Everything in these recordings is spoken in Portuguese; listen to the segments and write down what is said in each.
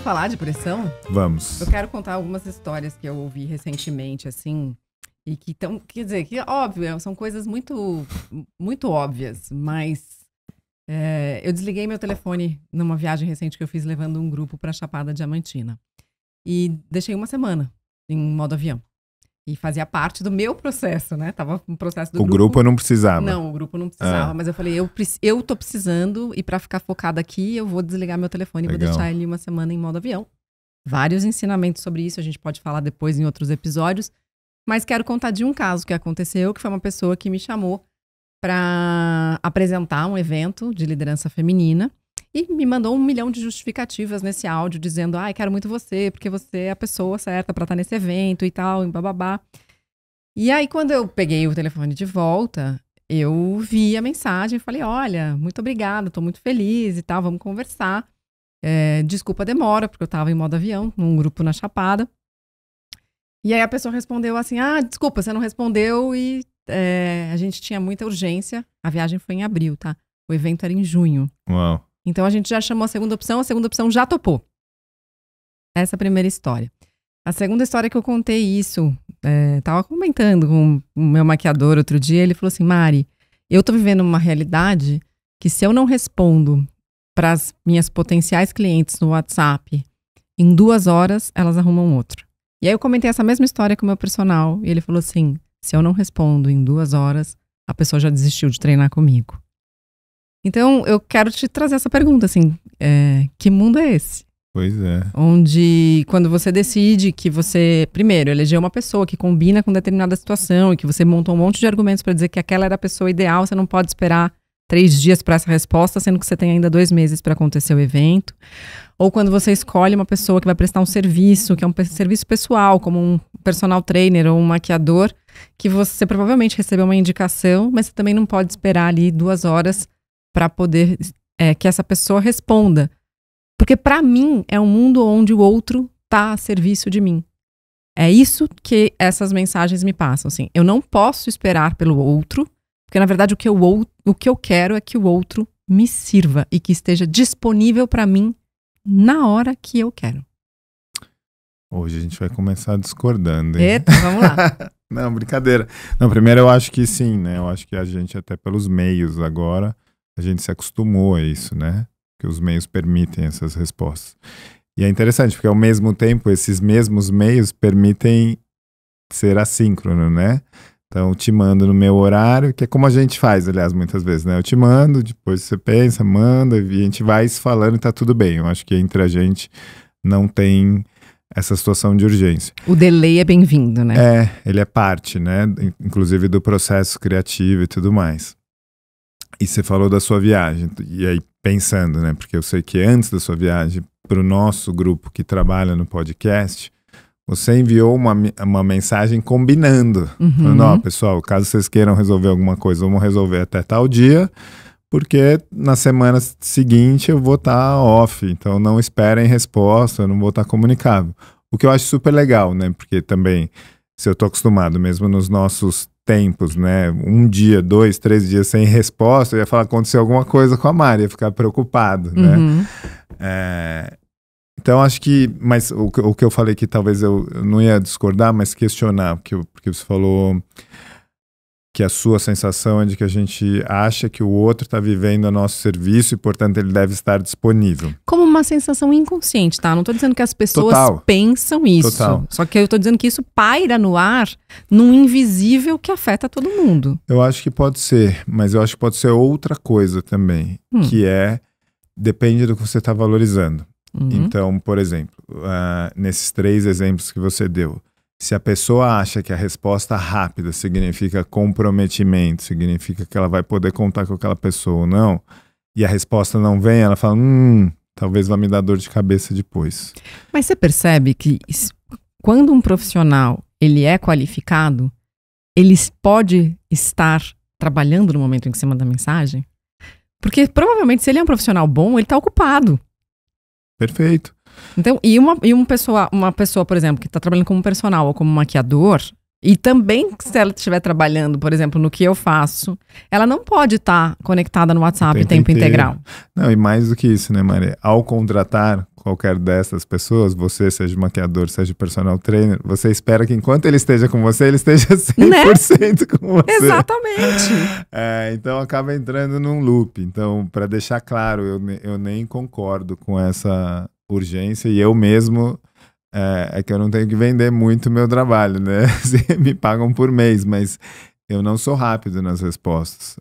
Vamos falar de pressão? Vamos. Eu quero contar algumas histórias que eu ouvi recentemente, assim, e que estão, quer dizer, que óbvio, são coisas muito, muito óbvias, mas eu desliguei meu telefone numa viagem recente que eu fiz levando um grupo para Chapada Diamantina. E deixei uma semana em modo avião. E fazia parte do meu processo, né? Tava no processo do grupo. O grupo não precisava. Não, o grupo não precisava. Mas eu falei, eu tô precisando e pra ficar focada aqui, eu vou desligar meu telefone e vou deixar ele uma semana em modo avião. Vários ensinamentos sobre isso, a gente pode falar depois em outros episódios. Mas quero contar de um caso que aconteceu, que foi uma pessoa que me chamou pra apresentar um evento de liderança feminina. E me mandou 1 milhão de justificativas nesse áudio, dizendo, quero muito você, porque você é a pessoa certa pra estar nesse evento e tal, e bababá. E aí, quando eu peguei o telefone de volta, eu vi a mensagem e falei, olha, muito obrigada, tô muito feliz e tal, vamos conversar. Desculpa a demora, porque eu tava em modo avião, num grupo na Chapada. E aí a pessoa respondeu assim, desculpa, você não respondeu e a gente tinha muita urgência. A viagem foi em abril, tá? O evento era em junho. Uau. Então a gente já chamou a segunda opção já topou. Essa é a primeira história. A segunda história que eu contei isso, tava comentando com o meu maquiador outro dia, ele falou assim, Mari, eu tô vivendo uma realidade que se eu não respondo para as minhas potenciais clientes no WhatsApp, em 2 horas elas arrumam outro. E aí eu comentei essa mesma história com o meu personal e ele falou assim, se eu não respondo em 2 horas, a pessoa já desistiu de treinar comigo. Então, eu quero te trazer essa pergunta, assim, que mundo é esse? Pois é. Onde, quando você decide que você, primeiro, elegeu uma pessoa que combina com determinada situação e que você montou um monte de argumentos para dizer que aquela era a pessoa ideal, você não pode esperar 3 dias para essa resposta, sendo que você tem ainda 2 meses para acontecer o evento. Ou quando você escolhe uma pessoa que vai prestar um serviço, que é um serviço pessoal, como um personal trainer ou um maquiador, que você provavelmente recebeu uma indicação, mas você também não pode esperar ali 2 horas para poder que essa pessoa responda. Porque para mim é um mundo onde o outro está a serviço de mim. É isso que essas mensagens me passam. Assim. Eu não posso esperar pelo outro, porque na verdade o que eu quero é que o outro me sirva e que esteja disponível para mim na hora que eu quero. Hoje a gente vai começar discordando, hein? Eita, vamos lá. Não, brincadeira. Não, primeiro eu acho que sim, né? Eu acho que a gente até pelos meios agora, a gente se acostumou a isso, né? Que os meios permitem essas respostas. E é interessante, porque ao mesmo tempo, esses mesmos meios permitem ser assíncrono, né? Então, eu te mando no meu horário, que é como a gente faz, aliás, muitas vezes, né? Eu te mando, depois você pensa, manda, e a gente vai se falando e tá tudo bem. Eu acho que entre a gente não tem essa situação de urgência. O delay é bem-vindo, né? Ele é parte, né? Inclusive do processo criativo e tudo mais. E você falou da sua viagem, e aí pensando, né, porque eu sei que antes da sua viagem para o nosso grupo que trabalha no podcast, você enviou uma mensagem combinando, falando, pessoal, caso vocês queiram resolver alguma coisa, vamos resolver até tal dia, porque na semana seguinte eu vou estar off, então não esperem resposta, eu não vou estar comunicável. O que eu acho super legal, né, porque também, se eu tô acostumado mesmo nos nossos tempos, né? 1 dia, 2, 3 dias sem resposta, eu ia falar, aconteceu alguma coisa com a Mari, ia ficar preocupado, né? Então, acho que, mas o que eu falei que talvez eu não ia discordar, mas questionar, porque você falou que a sua sensação é de que a gente acha que o outro está vivendo a nosso serviço e, portanto, ele deve estar disponível. Como uma sensação inconsciente, tá? Não estou dizendo que as pessoas pensam isso. Total. Só que eu estou dizendo que isso paira no ar num invisível que afeta todo mundo. Eu acho que pode ser, mas eu acho que pode ser outra coisa também, que depende do que você está valorizando. Então, por exemplo, nesses 3 exemplos que você deu, se a pessoa acha que a resposta rápida significa comprometimento, significa que ela vai poder contar com aquela pessoa ou não, e a resposta não vem, ela fala, talvez vai me dar dor de cabeça depois. Mas você percebe que quando um profissional ele é qualificado, ele pode estar trabalhando no momento em que você manda a mensagem? Porque provavelmente se ele é um profissional bom, ele está ocupado. Perfeito. Então, uma pessoa, por exemplo, que está trabalhando como personal ou como maquiador, e também se ela estiver trabalhando, por exemplo, no que eu faço, ela não pode estar conectada no WhatsApp em tempo integral. Não, e mais do que isso, né, Maria? Ao contratar, qualquer dessas pessoas, você seja maquiador, seja personal trainer, você espera que enquanto ele esteja com você, ele esteja 100% com você. Exatamente. Então acaba entrando num loop. Então, para deixar claro, eu nem concordo com essa urgência, e eu mesmo, é que eu não tenho que vender muito o meu trabalho, né? Me pagam por mês, mas eu não sou rápido nas respostas,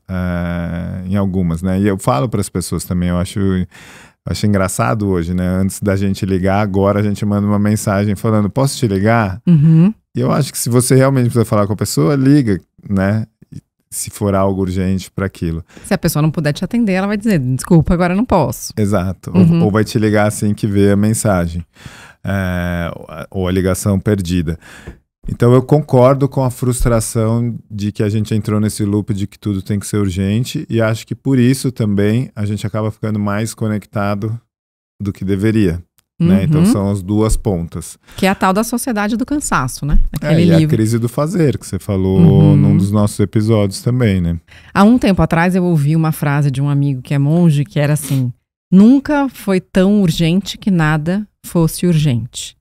em algumas, né? E eu falo para as pessoas também, eu acho engraçado hoje, né? Antes da gente ligar, agora a gente manda uma mensagem falando, posso te ligar? Uhum. E eu acho que se você realmente precisa falar com a pessoa, liga, né? Se for algo urgente para aquilo. Se a pessoa não puder te atender, ela vai dizer, desculpa, agora não posso. Exato. Uhum. Ou vai te ligar assim que vê a mensagem. Ou a ligação perdida. Então eu concordo com a frustração de que a gente entrou nesse loop de que tudo tem que ser urgente, e acho que por isso também a gente acaba ficando mais conectado do que deveria. Né? Então são as duas pontas. Que é a tal da sociedade do cansaço, né? E livro. A crise do fazer, que você falou num dos nossos episódios também, né? Há um tempo atrás eu ouvi uma frase de um amigo que é monge, que era assim, nunca foi tão urgente que nada fosse urgente.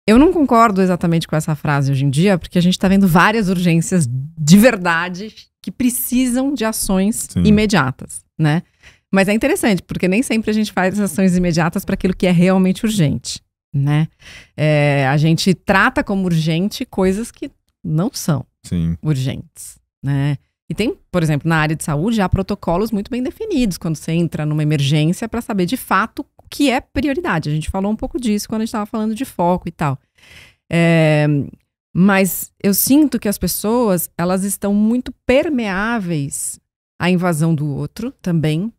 Eu não concordo exatamente com essa frase hoje em dia, porque a gente está vendo várias urgências de verdade que precisam de ações imediatas, né? Mas é interessante, porque nem sempre a gente faz ações imediatas para aquilo que é realmente urgente, né? A gente trata como urgente coisas que não são urgentes, né? E tem, por exemplo, na área de saúde, há protocolos muito bem definidos quando você entra numa emergência para saber de fato o que é prioridade. A gente falou um pouco disso quando a gente estava falando de foco e tal. Mas eu sinto que as pessoas, elas estão muito permeáveis à invasão do outro também,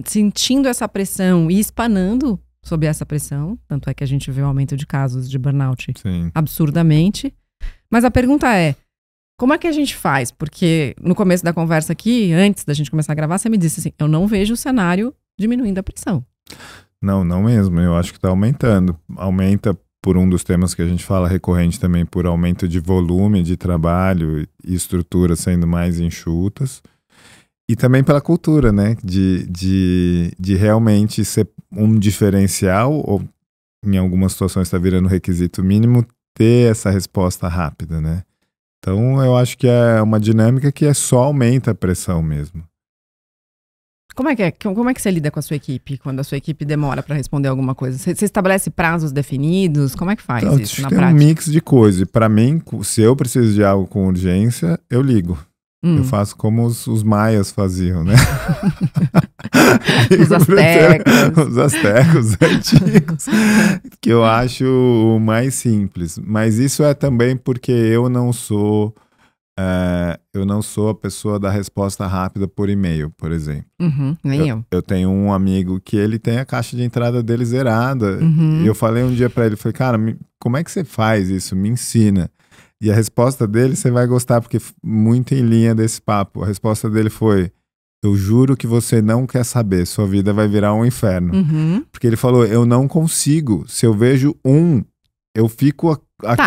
sentindo essa pressão e espanando sob essa pressão. Tanto é que a gente vê o aumento de casos de burnout absurdamente. Mas a pergunta é, como é que a gente faz? Porque no começo da conversa aqui, antes da gente começar a gravar, você me disse assim, eu não vejo o cenário diminuindo a pressão. Não mesmo. Eu acho que está aumentando. Aumenta por um dos temas que a gente fala recorrente também, por aumento de volume de trabalho e estruturas sendo mais enxutas. E também pela cultura, né? De realmente ser um diferencial, ou em algumas situações está virando requisito mínimo, ter essa resposta rápida, né? Então eu acho que é uma dinâmica que só aumenta a pressão mesmo. Como é que você lida com a sua equipe quando a sua equipe demora para responder alguma coisa? Você estabelece prazos definidos? Como é que faz então, isso na prática? Prática? É um mix de coisas. Para mim, se eu preciso de algo com urgência, eu ligo. Eu faço como os maias faziam, né? Os astecos. Os astecos antigos, que eu acho o mais simples. Mas isso é também porque eu não sou a pessoa da resposta rápida por e-mail, por exemplo. Nem eu. Eu tenho um amigo que ele tem a caixa de entrada dele zerada. E eu falei um dia pra ele, falei, cara, como é que você faz isso? Me ensina. E a resposta dele, você vai gostar, porque muito em linha desse papo. A resposta dele foi, eu juro que você não quer saber, sua vida vai virar um inferno. Porque ele falou, eu não consigo, se eu vejo eu fico...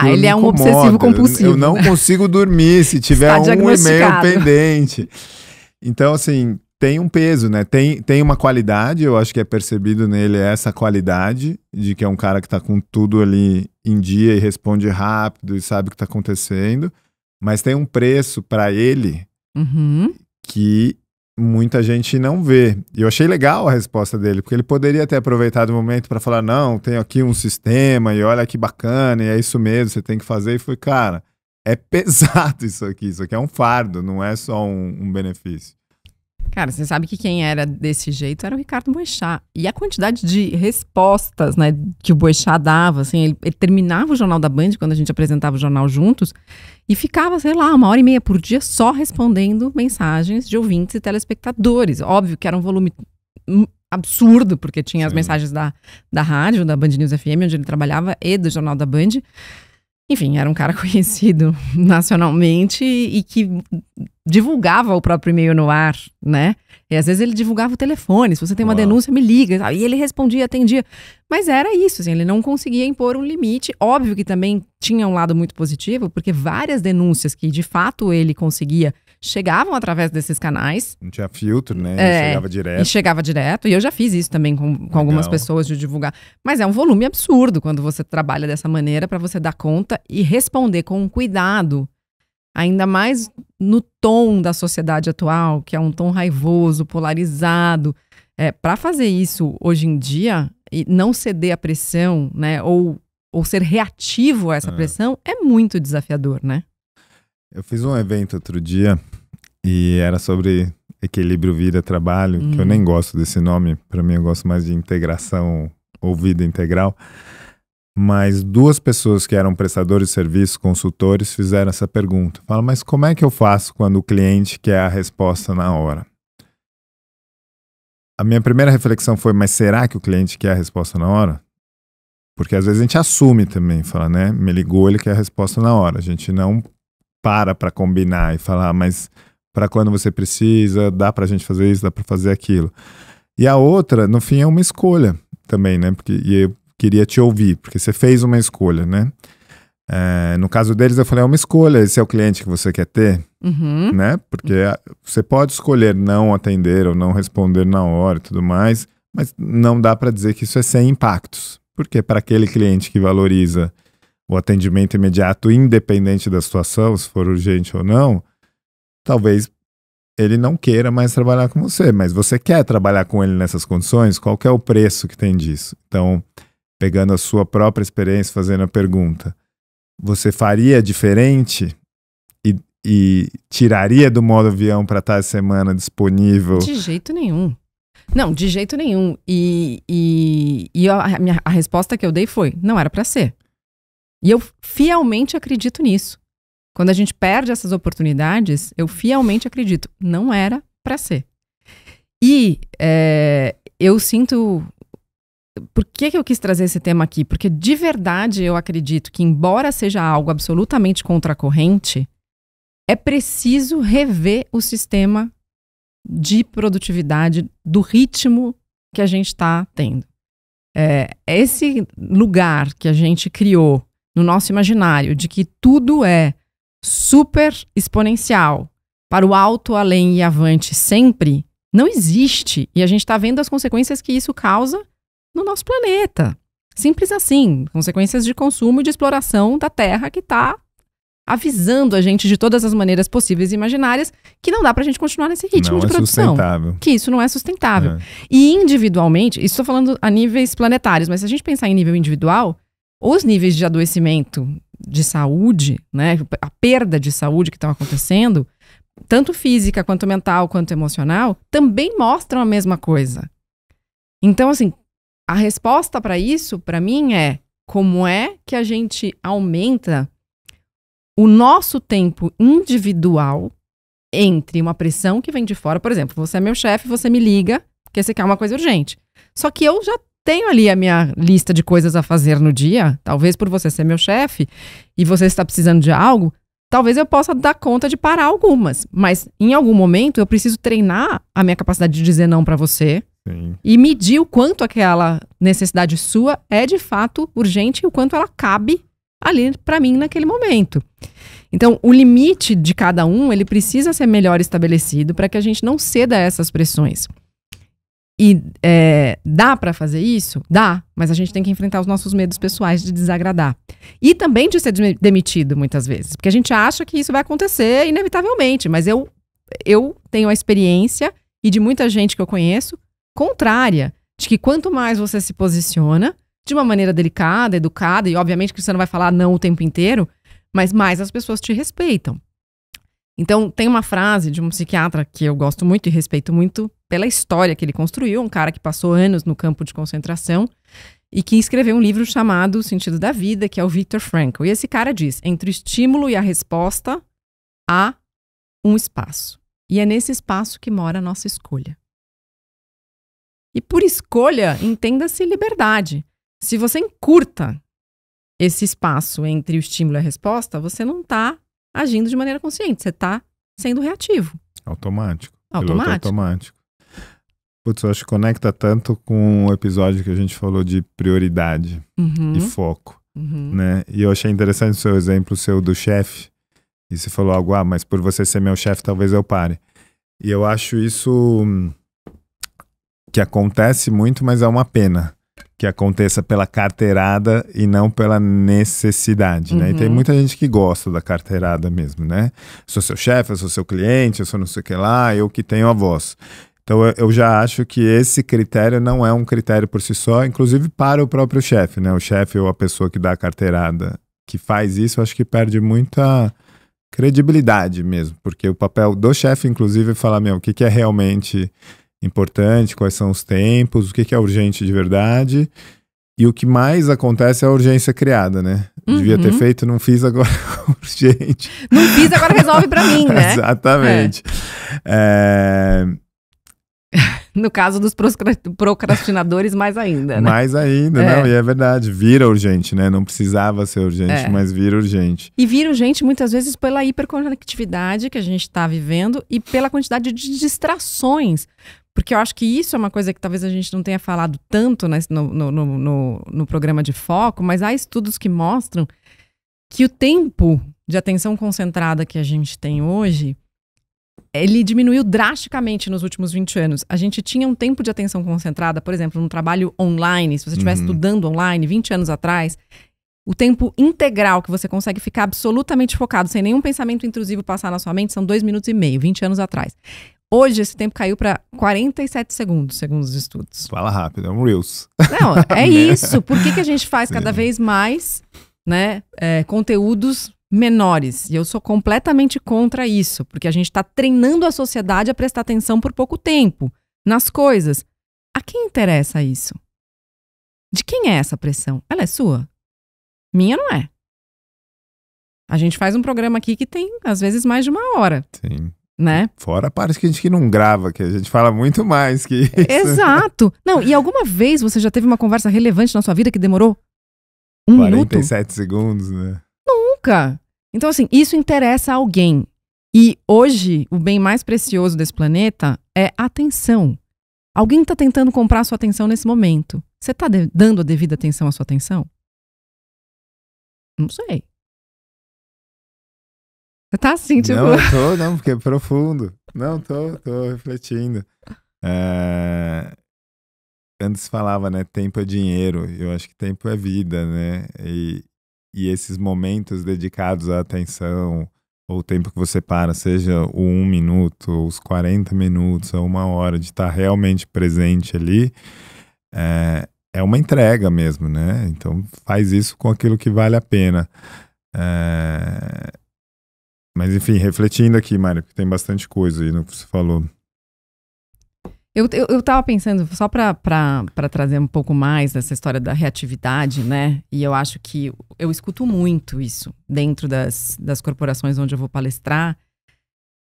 Ele é um obsessivo compulsivo. Eu não consigo dormir se tiver um e-mail pendente. Então, assim, tem um peso, né? Tem uma qualidade, eu acho que é percebido nele essa qualidade, de que é um cara que tá com tudo ali em dia e responde rápido e sabe o que tá acontecendo. Mas tem um preço para ele que muita gente não vê. E eu achei legal a resposta dele, porque ele poderia ter aproveitado o momento para falar, não, tenho aqui um sistema e olha que bacana, e é isso mesmo, você tem que fazer. E foi, cara, é pesado isso aqui é um fardo, não é só um benefício. Cara, você sabe que quem era desse jeito era o Ricardo Boechat. E a quantidade de respostas, né, que o Boechat dava, assim, ele terminava o Jornal da Band, quando a gente apresentava o jornal juntos, e ficava, sei lá, 1h30 por dia só respondendo mensagens de ouvintes e telespectadores. Óbvio que era um volume absurdo, porque tinha as mensagens da rádio, da Band News FM, onde ele trabalhava, e do Jornal da Band. Enfim, era um cara conhecido nacionalmente e que divulgava o próprio e-mail no ar, né? E às vezes ele divulgava o telefone, se você tem uma denúncia, me liga. E ele respondia, atendia. Mas era isso, assim, ele não conseguia impor um limite. Óbvio que também tinha um lado muito positivo, porque várias denúncias que de fato ele conseguia chegavam através desses canais. Não tinha filtro, né? Chegava direto. E chegava direto. E eu já fiz isso também com algumas pessoas de divulgar. Mas é um volume absurdo quando você trabalha dessa maneira para você dar conta e responder com cuidado. Ainda mais no tom da sociedade atual, que é um tom raivoso, polarizado. Para fazer isso hoje em dia e não ceder à pressão, né? Ou ser reativo a essa pressão é muito desafiador, né? Eu fiz um evento outro dia e era sobre equilíbrio vida-trabalho, que eu nem gosto desse nome. Para mim, eu gosto mais de integração ou vida integral. Mas 2 pessoas que eram prestadores de serviço, consultores, fizeram essa pergunta. Fala, mas como é que eu faço quando o cliente quer a resposta na hora? A minha primeira reflexão foi, mas será que o cliente quer a resposta na hora? Porque às vezes a gente assume também, fala, né? Me ligou, ele quer a resposta na hora. A gente não para combinar e falar, mas para quando você precisa, dá pra gente fazer isso, dá pra fazer aquilo. E a outra, no fim, é uma escolha também, né? E eu queria te ouvir, porque você fez uma escolha, né? No caso deles, eu falei, é uma escolha, esse é o cliente que você quer ter, né? Porque você pode escolher não atender ou não responder na hora e tudo mais, mas não dá para dizer que isso é sem impactos. Porque para aquele cliente que valoriza o atendimento imediato, independente da situação, se for urgente ou não, talvez ele não queira mais trabalhar com você, mas você quer trabalhar com ele nessas condições? Qual que é o preço que tem disso? Então, pegando a sua própria experiência, fazendo a pergunta, você faria diferente e tiraria do modo avião para estar essa semana disponível? De jeito nenhum. Não, de jeito nenhum. E a resposta que eu dei foi, não era para ser. E eu fielmente acredito nisso. Quando a gente perde essas oportunidades, eu fielmente acredito, não era para ser. E eu sinto... Por que eu quis trazer esse tema aqui? Porque de verdade eu acredito que, embora seja algo absolutamente contracorrente, é preciso rever o sistema de produtividade do ritmo que a gente está tendo. Esse lugar que a gente criou no nosso imaginário de que tudo é super exponencial, para o alto, além e avante sempre, não existe. E a gente está vendo as consequências que isso causa no nosso planeta. Simples assim. Consequências de consumo e de exploração da terra que está avisando a gente de todas as maneiras possíveis e imaginárias que não dá pra gente continuar nesse ritmo de produção. Sustentável. Que isso não é sustentável. E individualmente, isso estou falando a níveis planetários, mas se a gente pensar em nível individual, os níveis de adoecimento de saúde, né, a perda de saúde que estão acontecendo, tanto física, quanto mental, quanto emocional, também mostram a mesma coisa. Então, assim, a resposta para isso, para mim, é como é que a gente aumenta o nosso tempo individual entre uma pressão que vem de fora. Por exemplo, você é meu chefe, você me liga porque você quer uma coisa urgente. Só que eu já tenho ali a minha lista de coisas a fazer no dia. Talvez por você ser meu chefe e você está precisando de algo, talvez eu possa dar conta de parar algumas. Mas em algum momento eu preciso treinar a minha capacidade de dizer não para você. Sim. E medir o quanto aquela necessidade sua é de fato urgente e o quanto ela cabe ali para mim naquele momento. Então, o limite de cada um, ele precisa ser melhor estabelecido para que a gente não ceda a essas pressões. E dá para fazer isso? Dá, mas a gente tem que enfrentar os nossos medos pessoais de desagradar. E também de ser demitido muitas vezes, porque a gente acha que isso vai acontecer inevitavelmente, mas eu tenho a experiência, e de muita gente que eu conheço, contrária, de que quanto mais você se posiciona, de uma maneira delicada, educada, e obviamente que você não vai falar não o tempo inteiro, mas mais as pessoas te respeitam. Então, tem uma frase de um psiquiatra que eu gosto muito e respeito muito pela história que ele construiu, um cara que passou anos no campo de concentração e que escreveu um livro chamado O Sentido da Vida, que é o Viktor Frankl. E esse cara diz, entre o estímulo e a resposta, há um espaço. E é nesse espaço que mora a nossa escolha. E por escolha, entenda-se liberdade. Se você encurta esse espaço entre o estímulo e a resposta, você não está agindo de maneira consciente, você está sendo reativo. Automático. Automático. Putz, eu acho que conecta tanto com o episódio que a gente falou de prioridade e foco, né? E eu achei interessante o seu exemplo, seu do chefe, E você falou algo, mas por você ser meu chefe, talvez eu pare. E eu acho isso que acontece muito, mas é uma pena que aconteça pela carteirada e não pela necessidade, né? E tem muita gente que gosta da carteirada mesmo, né? Sou seu chefe, eu sou seu cliente, eu sou não sei o que lá, eu que tenho a voz. Então eu já acho que esse critério não é um critério por si só, inclusive para o próprio chefe, né? O chefe ou a pessoa que dá a carteirada que faz isso, eu acho que perde muita credibilidade mesmo, porque o papel do chefe, inclusive, é falar, o que é realmente importante, quais são os tempos, o que é urgente de verdade, e o que mais acontece é a urgência criada, né? Devia ter feito, não fiz, agora urgente. Não fiz, agora resolve pra mim, né? Exatamente. No caso dos procrastinadores, mais ainda, né? Mais ainda, não, e é verdade, vira urgente, né? Não precisava ser urgente, mas vira urgente. E vira urgente muitas vezes pela hiperconectividade que a gente está vivendo e pela quantidade de distrações. Porque eu acho que isso é uma coisa que talvez a gente não tenha falado tanto no programa de foco, mas há estudos que mostram que o tempo de atenção concentrada que a gente tem hoje, ele diminuiu drasticamente nos últimos 20 anos. A gente tinha um tempo de atenção concentrada, por exemplo, no trabalho online, se você estivesse estudando online 20 anos atrás, o tempo integral que você consegue ficar absolutamente focado, sem nenhum pensamento intrusivo passar na sua mente, são 2 minutos e meio, 20 anos atrás. Hoje, esse tempo caiu para 47 segundos, segundo os estudos. Fala rápido, é um Reels. Não, é isso. Por que a gente faz cada vez mais, né, conteúdos menores? E eu sou completamente contra isso, porque a gente está treinando a sociedade a prestar atenção por pouco tempo nas coisas. A quem interessa isso? De quem é essa pressão? Ela é sua? Minha não é. A gente faz um programa aqui que tem, às vezes, mais de 1 hora. Sim. Né? Fora a parte que a gente não grava, que a gente fala muito mais que isso. Exato. Não, e alguma vez você já teve uma conversa relevante na sua vida que demorou 1 minuto? 47 segundos, né? Nunca. Então, assim, isso interessa a alguém. E hoje, o bem mais precioso desse planeta é a atenção. Alguém está tentando comprar a sua atenção nesse momento. Você está dando a devida atenção à sua atenção? Não sei. Você tá assim, tipo... Não, porque é profundo. Não, tô refletindo. Antes falava, né, tempo é dinheiro. Eu acho que tempo é vida, né? E esses momentos dedicados à atenção, ou o tempo que você para, seja o 1 minuto, ou os 40 minutos, ou 1 hora, de estar realmente presente ali, é uma entrega mesmo, né? Então faz isso com aquilo que vale a pena. Mas enfim, refletindo aqui, Mário, que tem bastante coisa aí no que você falou. Eu tava pensando, só para trazer um pouco mais dessa história da reatividade, né? E eu acho que eu escuto muito isso dentro das corporações onde eu vou palestrar,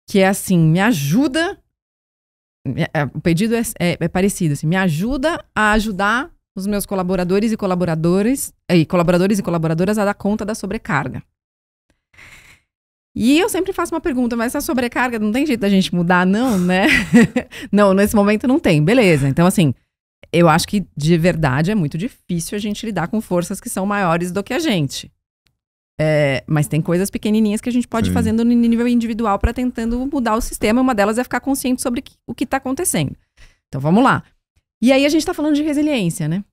que é assim, me ajuda, o pedido é parecido, assim, me ajuda a ajudar os meus colaboradores e colaboradoras a dar conta da sobrecarga. E eu sempre faço uma pergunta, mas essa sobrecarga não tem jeito da gente mudar, não, né? Não, nesse momento não tem, beleza. Então, assim, eu acho que de verdade é muito difícil a gente lidar com forças que são maiores do que a gente. Mas tem coisas pequenininhas que a gente pode ir fazendo no nível individual para tentando mudar o sistema. Uma delas é ficar consciente sobre o que está acontecendo. Então, vamos lá. E aí a gente está falando de resiliência, né?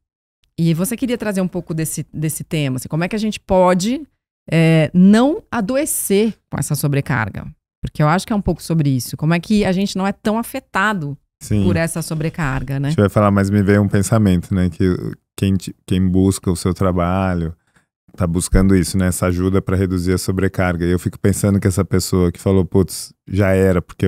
E você queria trazer um pouco desse tema, assim, como é que a gente pode... não adoecer com essa sobrecarga. Porque eu acho que é um pouco sobre isso. Como é que a gente não é tão afetado por essa sobrecarga, né? A gente vai falar, mas me veio um pensamento, né? Que quem busca o seu trabalho tá buscando isso, né? Essa ajuda para reduzir a sobrecarga. E eu fico pensando que essa pessoa que falou, putz, já era, porque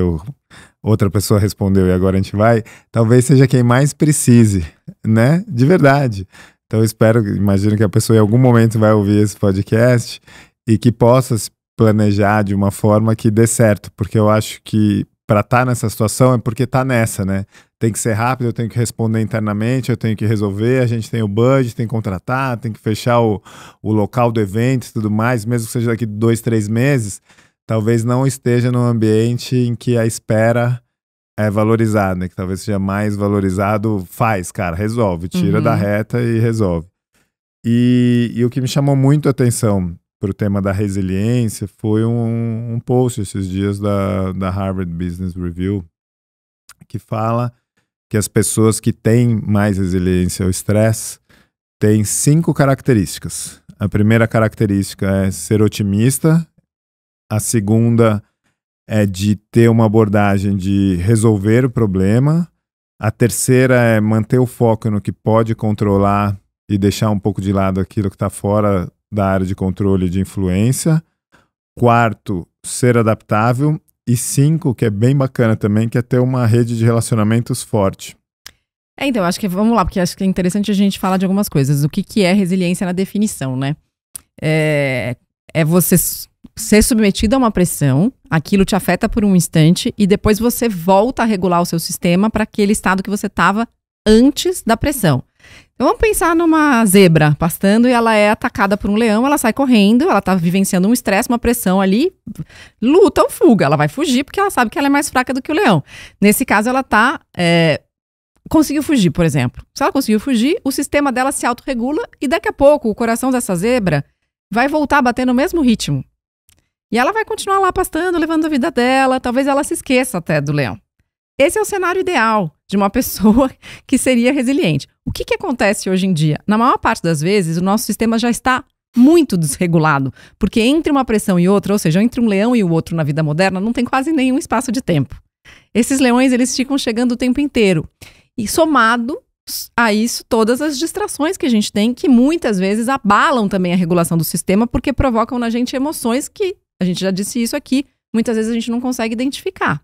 outra pessoa respondeu e agora a gente vai, talvez seja quem mais precise, né? De verdade. Então eu imagino que a pessoa em algum momento vai ouvir esse podcast e que possa se planejar de uma forma que dê certo, porque eu acho que para estar nessa situação é porque tá nessa, né? Tem que ser rápido, eu tenho que responder internamente, eu tenho que resolver, a gente tem o budget, tem que contratar, tem que fechar o local do evento e tudo mais, mesmo que seja daqui 2, 3 meses, talvez não esteja num ambiente em que a espera é valorizado, né? Que talvez seja mais valorizado, resolve, tira da reta e resolve. E o que me chamou muito a atenção, para o tema da resiliência foi um post esses dias da Harvard Business Review, que fala que as pessoas que têm mais resiliência ao estresse têm 5 características. A primeira característica é ser otimista, a segunda é de ter uma abordagem de resolver o problema, a terceira é manter o foco no que pode controlar e deixar um pouco de lado aquilo que está fora da área de controle e de influência. Quarto, ser adaptável. E 5, que é bem bacana também, que é ter uma rede de relacionamentos forte. Então, acho que vamos lá, porque acho que é interessante a gente falar de algumas coisas. O que é resiliência na definição, né? É você ser submetido a uma pressão, aquilo te afeta por um instante e depois você volta a regular o seu sistema para aquele estado que você estava antes da pressão. Então vamos pensar numa zebra pastando e ela é atacada por um leão, ela sai correndo, ela está vivenciando um estresse, uma pressão ali, luta ou fuga. Ela vai fugir porque ela sabe que ela é mais fraca do que o leão. Nesse caso ela conseguiu fugir, por exemplo. Se ela conseguiu fugir, o sistema dela se autorregula e daqui a pouco o coração dessa zebra vai voltar a bater no mesmo ritmo. E ela vai continuar lá pastando, levando a vida dela, talvez ela se esqueça até do leão. Esse é o cenário ideal de uma pessoa que seria resiliente. O que acontece hoje em dia? Na maior parte das vezes, o nosso sistema já está muito desregulado, porque entre uma pressão e outra, ou seja, entre um leão e o outro na vida moderna, não tem quase nenhum espaço de tempo. Esses leões, eles ficam chegando o tempo inteiro. E somado a isso, todas as distrações que a gente tem, que muitas vezes abalam também a regulação do sistema, porque provocam na gente emoções que, a gente já disse isso aqui, muitas vezes a gente não consegue identificar.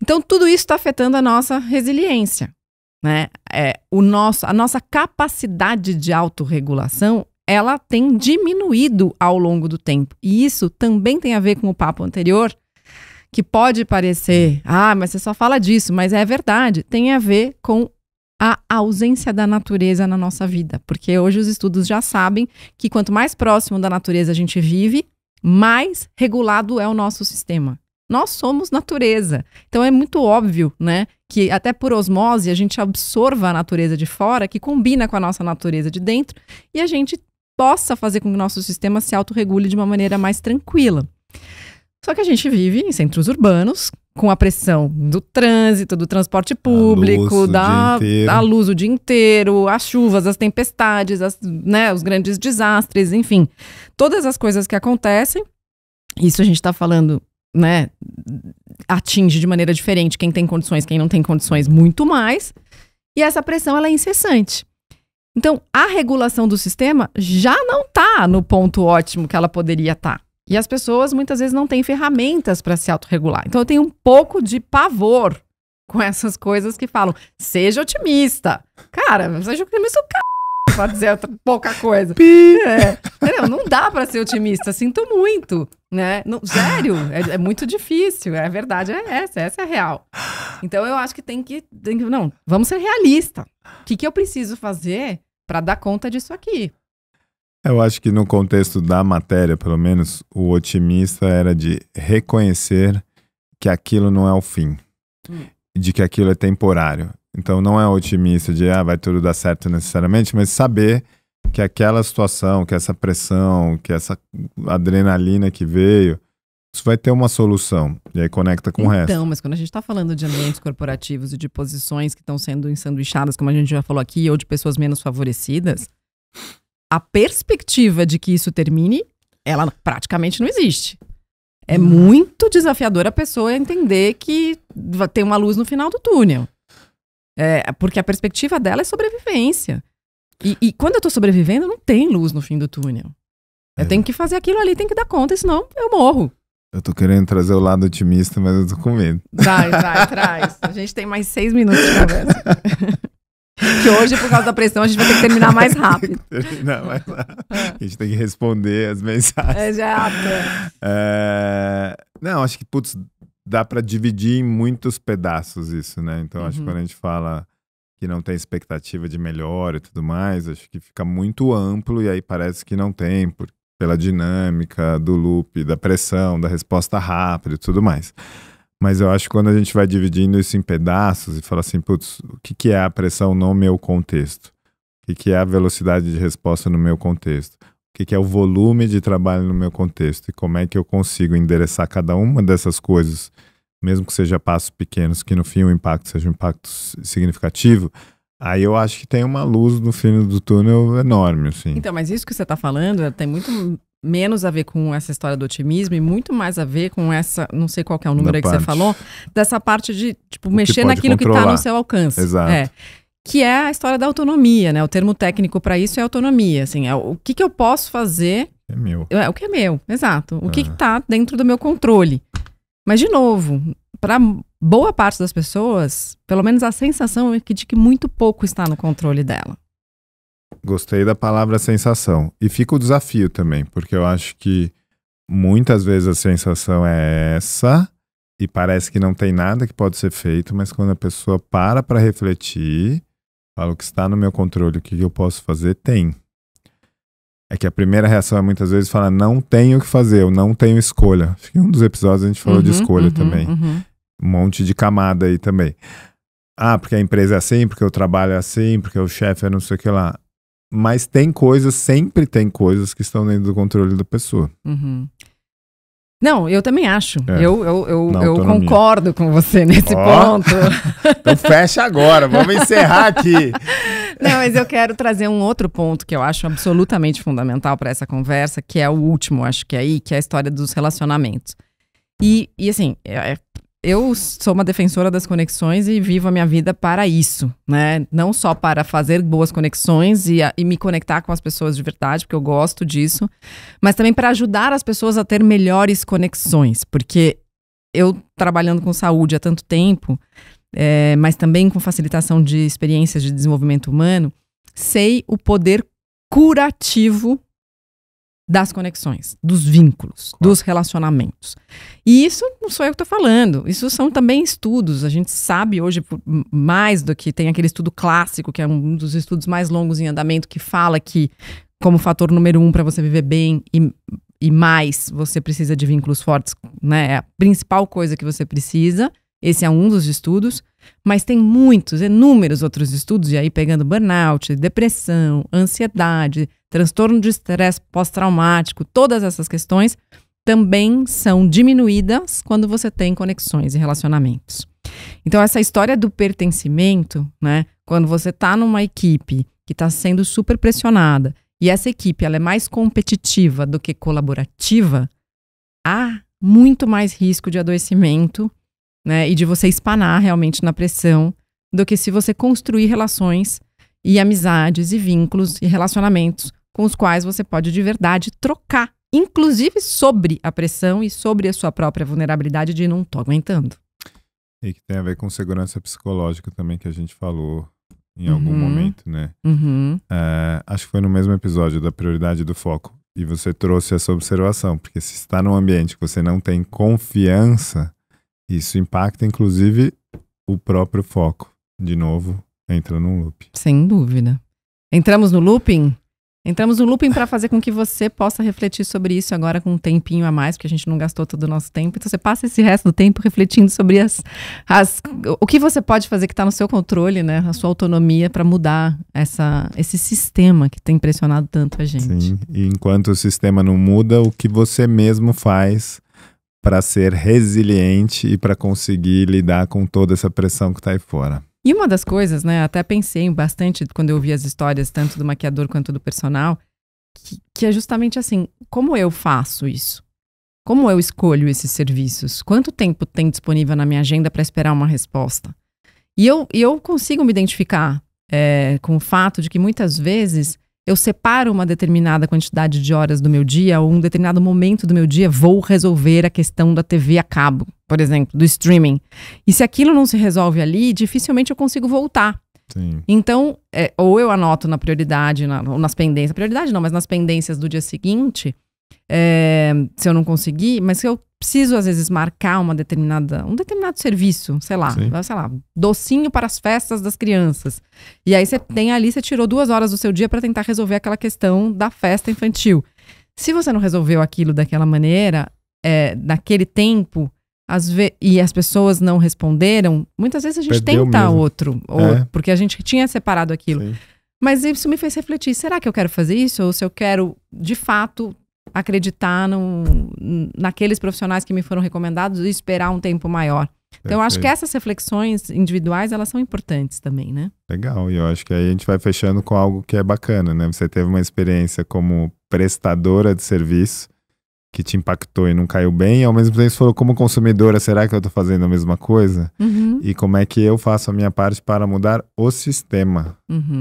Então, tudo isso está afetando a nossa resiliência, né? A nossa capacidade de autorregulação, ela tem diminuído ao longo do tempo. E isso também tem a ver com o papo anterior, que pode parecer, mas você só fala disso, mas é verdade. Tem a ver com a ausência da natureza na nossa vida. Porque hoje os estudos já sabem que quanto mais próximo da natureza a gente vive, mais regulado é o nosso sistema. Nós somos natureza. Então é muito óbvio, né, que até por osmose a gente absorva a natureza de fora, que combina com a nossa natureza de dentro, e a gente possa fazer com que o nosso sistema se autorregule de uma maneira mais tranquila. Só que a gente vive em centros urbanos, com a pressão do trânsito, do transporte público, da luz o dia inteiro, as chuvas, as tempestades, os grandes desastres, enfim. Todas as coisas que acontecem, isso a gente está falando, né, atinge de maneira diferente quem tem condições, quem não tem condições, muito mais. E essa pressão, ela é incessante. Então, a regulação do sistema já não está no ponto ótimo que ela poderia estar. E as pessoas, muitas vezes, não têm ferramentas para se autorregular. Então, eu tenho um pouco de pavor com essas coisas que falam, seja otimista. Cara, seja otimista, pode dizer pouca coisa. Não dá para ser otimista, sinto muito, né? Não, sério, é muito difícil, a verdade é essa é a real. Então eu acho que tem que não, vamos ser realistas. O que eu preciso fazer para dar conta disso aqui? Eu acho que no contexto da matéria, pelo menos, o otimista era de reconhecer que aquilo não é o fim, de que aquilo é temporário. Então não é otimista de vai tudo dar certo necessariamente, mas saber que aquela situação, que essa pressão, que essa adrenalina que veio, isso vai ter uma solução. E aí conecta com o resto. Então, mas quando a gente está falando de ambientes corporativos e de posições que estão sendo ensanduichadas, como a gente já falou aqui, ou de pessoas menos favorecidas, a perspectiva de que isso termine, ela praticamente não existe. É muito desafiador a pessoa entender que vai ter uma luz no final do túnel. Porque a perspectiva dela é sobrevivência. E quando eu tô sobrevivendo, não tem luz no fim do túnel. Eu tenho que fazer aquilo ali, tenho que dar conta, senão eu morro. Eu tô querendo trazer o lado otimista, mas eu tô com medo. Traz. A gente tem mais 6 minutos de conversa. Que hoje, por causa da pressão, a gente vai ter que terminar mais rápido. A gente tem que responder as mensagens. Exato. Não, acho que, dá para dividir em muitos pedaços isso, né? Então, acho que quando a gente fala que não tem expectativa de melhora e tudo mais, acho que fica muito amplo e aí parece que não tem, pela dinâmica do loop, da pressão, da resposta rápida e tudo mais. Mas eu acho que quando a gente vai dividindo isso em pedaços e fala assim, o que é a pressão no meu contexto? O que é a velocidade de resposta no meu contexto? O que é o volume de trabalho no meu contexto e como é que eu consigo endereçar cada uma dessas coisas, mesmo que seja passos pequenos, que no fim o impacto seja um impacto significativo, aí eu acho que tem uma luz no fim do túnel enorme, assim. Então, mas isso que você está falando tem muito menos a ver com essa história do otimismo e muito mais a ver com essa, não sei qual que é o número aí que você falou, dessa parte de, tipo, mexer naquilo que está no seu alcance. Exato. Que é a história da autonomia, né? O termo técnico para isso é autonomia, assim, é o que eu posso fazer... É meu. É o que é meu, exato. O que está dentro do meu controle. Mas, de novo, para boa parte das pessoas, pelo menos a sensação é de que muito pouco está no controle dela. Gostei da palavra sensação. E fica o desafio também, porque eu acho que muitas vezes a sensação é essa e parece que não tem nada que pode ser feito, mas quando a pessoa para refletir, fala o que está no meu controle, o que eu posso fazer, tem. É que a primeira reação é muitas vezes falar, não tenho o que fazer, eu não tenho escolha. Acho que em um dos episódios a gente falou de escolha também. Um monte de camada aí também. Ah, porque a empresa é assim, porque o trabalho é assim, porque o chefe é não sei o que lá. Mas tem coisas, sempre tem coisas que estão dentro do controle da pessoa. Não, eu também acho. Eu concordo com você nesse ponto. Então fecha agora, vamos encerrar aqui. Não, mas eu quero trazer um outro ponto que eu acho absolutamente fundamental para essa conversa, que é o último, acho que é aí, que é a história dos relacionamentos. E assim, eu sou uma defensora das conexões e vivo a minha vida para isso, né? Não só para fazer boas conexões e me conectar com as pessoas de verdade, porque eu gosto disso, mas também para ajudar as pessoas a ter melhores conexões, porque eu trabalhando com saúde há tanto tempo, mas também com facilitação de experiências de desenvolvimento humano, sei o poder curativo das conexões, dos vínculos, dos relacionamentos. E isso não sou eu que estou falando, isso são também estudos. A gente sabe hoje, mais do que tem aquele estudo clássico, que é um dos estudos mais longos em andamento, que fala que, como fator número 1 para você viver bem e mais, você precisa de vínculos fortes, né? É a principal coisa que você precisa. Esse é um dos estudos, mas tem muitos, inúmeros outros estudos, e aí pegando burnout, depressão, ansiedade, transtorno de estresse pós-traumático, todas essas questões também são diminuídas quando você tem conexões e relacionamentos. Então essa história do pertencimento, né, quando você está numa equipe que está sendo super pressionada e essa equipe ela é mais competitiva do que colaborativa, há muito mais risco de adoecimento, né, e de você espanar realmente na pressão do que se você construir relações e amizades e vínculos e relacionamentos com os quais você pode de verdade trocar, inclusive sobre a pressão e sobre a sua própria vulnerabilidade de não tô aguentando. E que tem a ver com segurança psicológica também, que a gente falou em algum momento, né? Acho que foi no mesmo episódio da prioridade do foco. E você trouxe essa observação, porque se está num ambiente que você não tem confiança, isso impacta, inclusive, o próprio foco. De novo, entra num loop. Sem dúvida. Entramos no looping? Entramos no looping para fazer com que você possa refletir sobre isso agora com um tempinho a mais, porque a gente não gastou todo o nosso tempo. Então você passa esse resto do tempo refletindo sobre o que você pode fazer que está no seu controle, né? A sua autonomia para mudar esse sistema que tem impressionado tanto a gente. Sim, e enquanto o sistema não muda, o que você mesmo faz para ser resiliente e para conseguir lidar com toda essa pressão que está aí fora. E uma das coisas, né, até pensei bastante quando eu ouvi as histórias, tanto do maquiador quanto do personal, que é justamente assim, como eu faço isso? Como eu escolho esses serviços? Quanto tempo tem disponível na minha agenda para esperar uma resposta? E eu consigo me identificar com o fato de que muitas vezes eu separo uma determinada quantidade de horas do meu dia ou um determinado momento do meu dia, vou resolver a questão da TV a cabo, por exemplo, do streaming. E se aquilo não se resolve ali, dificilmente eu consigo voltar. Sim. Então, ou eu anoto na prioridade, ou nas pendências, prioridade não, mas nas pendências do dia seguinte, se eu não conseguir, mas se eu preciso às vezes marcar um determinado serviço, sei lá, docinho para as festas das crianças. E aí você tem ali, você tirou 2 horas do seu dia para tentar resolver aquela questão da festa infantil. Se você não resolveu aquilo daquela maneira, naquele tempo, e as pessoas não responderam, muitas vezes a gente Perdeu tenta mesmo. outro, porque a gente tinha separado aquilo. Sim. Mas isso me fez refletir, será que eu quero fazer isso? Ou se eu quero, de fato, acreditar naqueles profissionais que me foram recomendados e esperar um tempo maior. Então, eu acho que essas reflexões individuais, elas são importantes também, né? Legal, e eu acho que aí a gente vai fechando com algo que é bacana, né? Você teve uma experiência como prestadora de serviço que te impactou e não caiu bem, e ao mesmo tempo você falou, como consumidora, será que eu tô fazendo a mesma coisa? E como é que eu faço a minha parte para mudar o sistema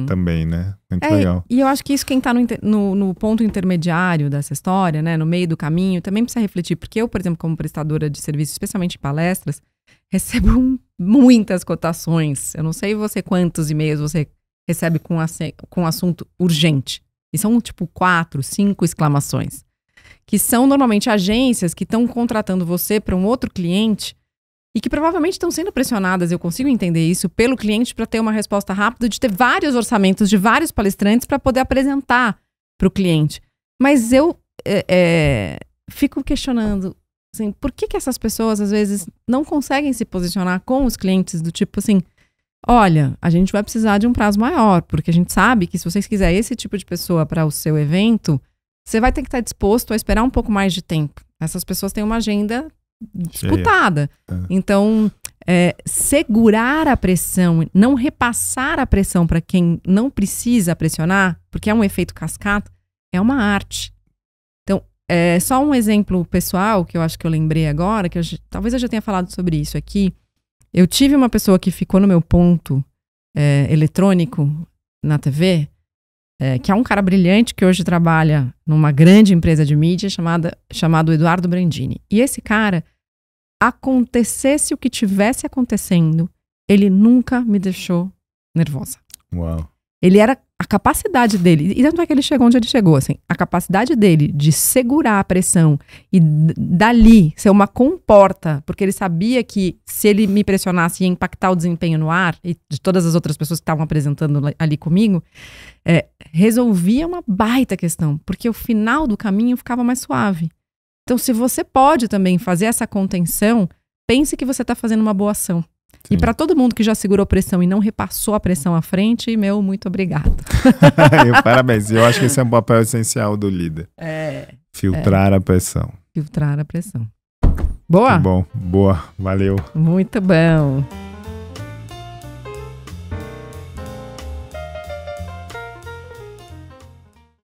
também, né? Muito legal. E eu acho que isso, quem tá no ponto intermediário dessa história, né, no meio do caminho, também precisa refletir, porque eu, por exemplo, como prestadora de serviço, especialmente em palestras, recebo muitas cotações. Eu não sei você quantos e-mails você recebe com assunto urgente. E são tipo 4, 5 exclamações. Que são normalmente agências que estão contratando você para um outro cliente e que provavelmente estão sendo pressionadas, eu consigo entender isso, pelo cliente para ter uma resposta rápida, de ter vários orçamentos de vários palestrantes para poder apresentar para o cliente. Mas eu fico questionando, assim, por que essas pessoas às vezes não conseguem se posicionar com os clientes do tipo assim, olha, a gente vai precisar de um prazo maior, porque a gente sabe que se vocês quiserem esse tipo de pessoa para o seu evento, você vai ter que estar disposto a esperar um pouco mais de tempo. Essas pessoas têm uma agenda disputada. Então, segurar a pressão, não repassar a pressão para quem não precisa pressionar, porque é um efeito cascata, é uma arte. Então, só um exemplo pessoal que eu acho que eu lembrei agora, que talvez eu já tenha falado sobre isso aqui. Eu tive uma pessoa que ficou no meu ponto eletrônico na TV, que é um cara brilhante que hoje trabalha numa grande empresa de mídia chamado Eduardo Brandini. E esse cara, acontecesse o que tivesse acontecendo, ele nunca me deixou nervosa. Uau. Ele era a capacidade dele, e tanto é que ele chegou onde ele chegou, assim, a capacidade dele de segurar a pressão e dali ser uma comporta, porque ele sabia que se ele me pressionasse ia impactar o desempenho no ar e de todas as outras pessoas que estavam apresentando ali comigo, resolvia uma baita questão, porque o final do caminho ficava mais suave. Então, se você pode também fazer essa contenção, pense que você está fazendo uma boa ação. Sim. E para todo mundo que já segurou pressão e não repassou a pressão à frente, meu muito obrigado. Parabéns. Eu acho que esse é um papel essencial do líder. Filtrar a pressão. Filtrar a pressão. Boa? Muito bom. Boa. Valeu. Muito bom.